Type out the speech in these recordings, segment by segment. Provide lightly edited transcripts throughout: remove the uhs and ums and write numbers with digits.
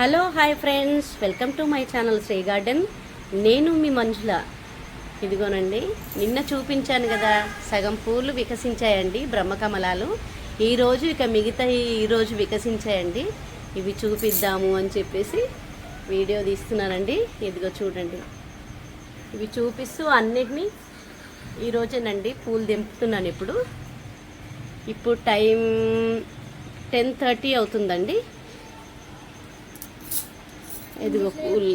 Hello hi friends, welcome to my channel Shri garden. నేను మీ మంజుల. ఇదిగోనండి, నిన్న చూపించాను కదా, సగం పూలు వికసించాయండి బ్రహ్మకమలాలు. ఈరోజు ఇక మిగతా ఈరోజు వికసించాయండి. ఇవి చూపిద్దాము అని చెప్పేసి వీడియో తీస్తున్నానండి. ఇదిగో చూడండి, ఇవి చూపిస్తూ అన్నిటినీ ఈరోజేనండి పూలు దింపుతున్నాను. ఇప్పుడు టైం 10:30 అవుతుందండి. ఇదిగో పూలు,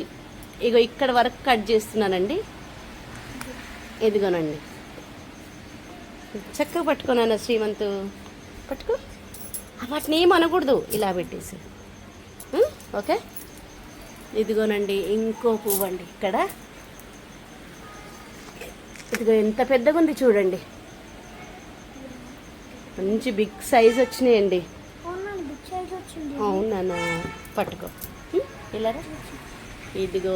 ఇగో ఇక్కడ వరకు కట్ చేస్తున్నానండి. ఇదిగోనండి, చక్కగా పట్టుకున్నాను. శ్రీమంతు పట్టుకో, వాటిని ఏం అనకూడదు, ఇలా పెట్టేసి. ఓకే, ఇదిగోనండి ఇంకో పువ్వు అండి. ఇక్కడ ఇదిగో ఎంత పెద్దగా ఉంది చూడండి, మంచి బిగ్ సైజ్ వచ్చినాయండి. అవునా, పట్టుకో ఇలా. ఇదిగో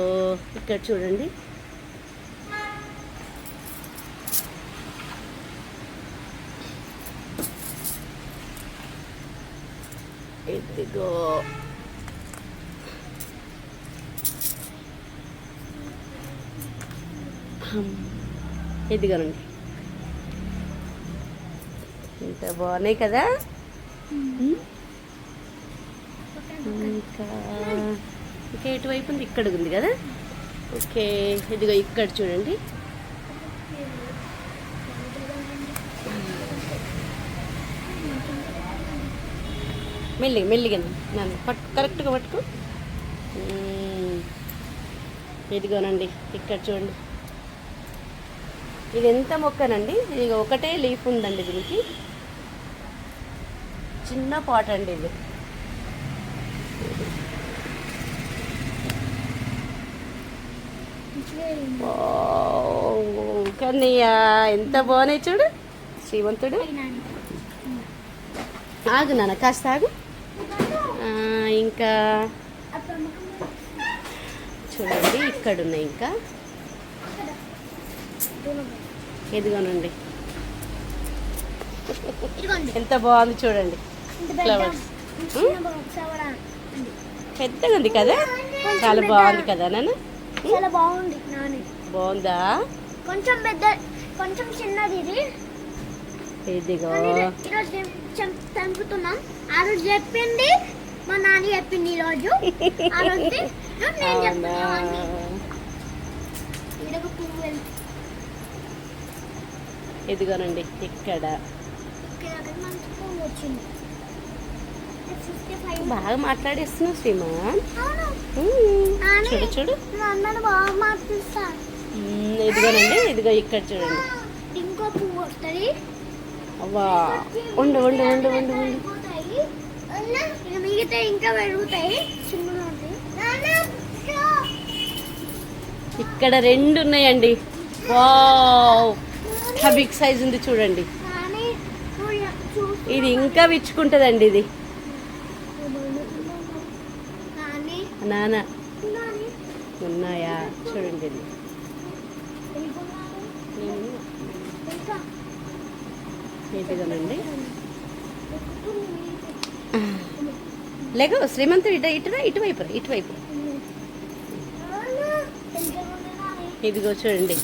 ఇక్కడ చూడండి, ఇదిగో ఇదిగోనండి, ఇంత బాగున్నాయి కదా. ఇంకా ఎటువైపు ఉంది, ఇక్కడ ఉంది కదా. ఓకే, ఇదిగో ఇక్కడ చూడండి, మెల్లిగా నన్ను కరెక్ట్గా పట్టుకో. ఇదిగోనండి ఇక్కడ చూడండి, ఇది ఎంత మొక్కనండి. ఇది ఒకటే లీఫ్ ఉందండి, దీనికి చిన్న పాట్ అండి ఇది. కన్నయ్య ఎంత బాగున్నాయి చూడు. శ్రీమంతుడు, ఆగు నాన్న, కాస్త ఆగు. ఇంకా చూడండి, ఇక్కడ ఉన్నాయి ఇంకా. ఎదిగోనండి, ఎంత బాగుంది చూడండి. ఫ్లవర్స్ పెద్దగా ఉంది కదా, చాలా బాగుంది కదా నాన్న. చాలా బాగుంది. బాగుందా? కొంచెం పెద్ద, కొంచెం చిన్నది ఇది. ఇదిగో ఈరోజు చంపుతున్నాం. ఆ రోజు చెప్పింది మా నాన్న, చెప్పింది ఈరోజు. ఆ రోజు నేను చెప్తున్నాను. ఇదిగోనండి ఇక్కడ బాగా మాట్లాడేస్తున్నావు శ్రీమాన్. చూడు చూడు, బాగా మాట్లాడుతా. ఇదిగోనండి, ఇదిగో ఇక్కడ చూడండి. ఇంకో పువ్వు వస్తుంది. అవ్వా, ఉండు ఉండు ఉండు ఉండు ఉండు, మిగతా ఇంకా పెరుగుతాయి. ఇక్కడ 2 ఉన్నాయండి. వావ్, బిగ్ సైజ్ ఉంది చూడండి. ఇది ఇంకా విచ్చుకుంటుందండి. ఇది నానా ఉన్నాయా చూడండి. ఇది ఇదిగోనండి. లేక శ్రీమంతుడు ఇటువైపు. ఇదిగో చూడండి,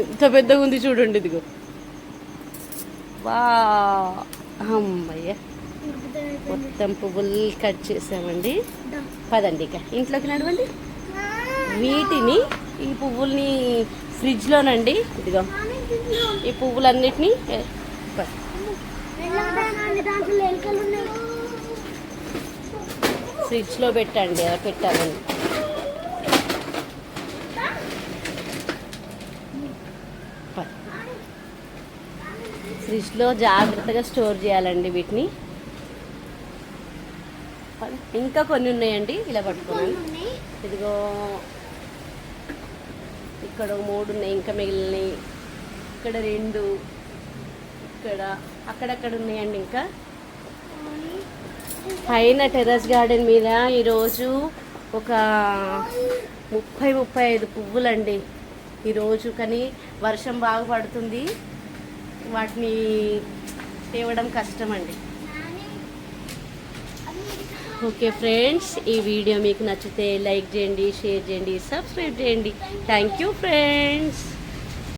ఎంత పెద్దగా ఉంది చూడండి. ఇదిగో వా, అమ్మయ్య, మొత్తం పువ్వులు కట్ చేసామండి. పదండి ఇక ఇంట్లోకి నడవండి. వీటిని, ఈ పువ్వుల్ని ఫ్రిడ్జ్లోనండి, ఇదిగో ఈ పువ్వులన్నిటినీ ఫ్రిడ్జ్లో పెట్టాలండి. ఫ్రిడ్జ్లో జాగ్రత్తగా స్టోర్ చేయాలండి వీటిని. ఇంకా కొన్ని ఉన్నాయండి, ఇలా పట్టుకున్నాను. ఇదిగో ఇక్కడ 3 ఉన్నాయి, ఇంకా మిగిలినవి. ఇక్కడ 2, ఇక్కడ అక్కడక్కడ ఉన్నాయండి. ఇంకా పైన టెర్రస్ గార్డెన్ మీద ఈరోజు ఒక 30-35 పువ్వులండి ఈరోజు. కానీ వర్షం బాగా పడుతుంది, వాటిని తేవడం కష్టం అండి. ఓకే ఫ్రెండ్స్, ఈ వీడియో మీకు నచ్చితే లైక్ చేయండి, షేర్ చేయండి, సబ్స్క్రైబ్ చేయండి. Thank you friends.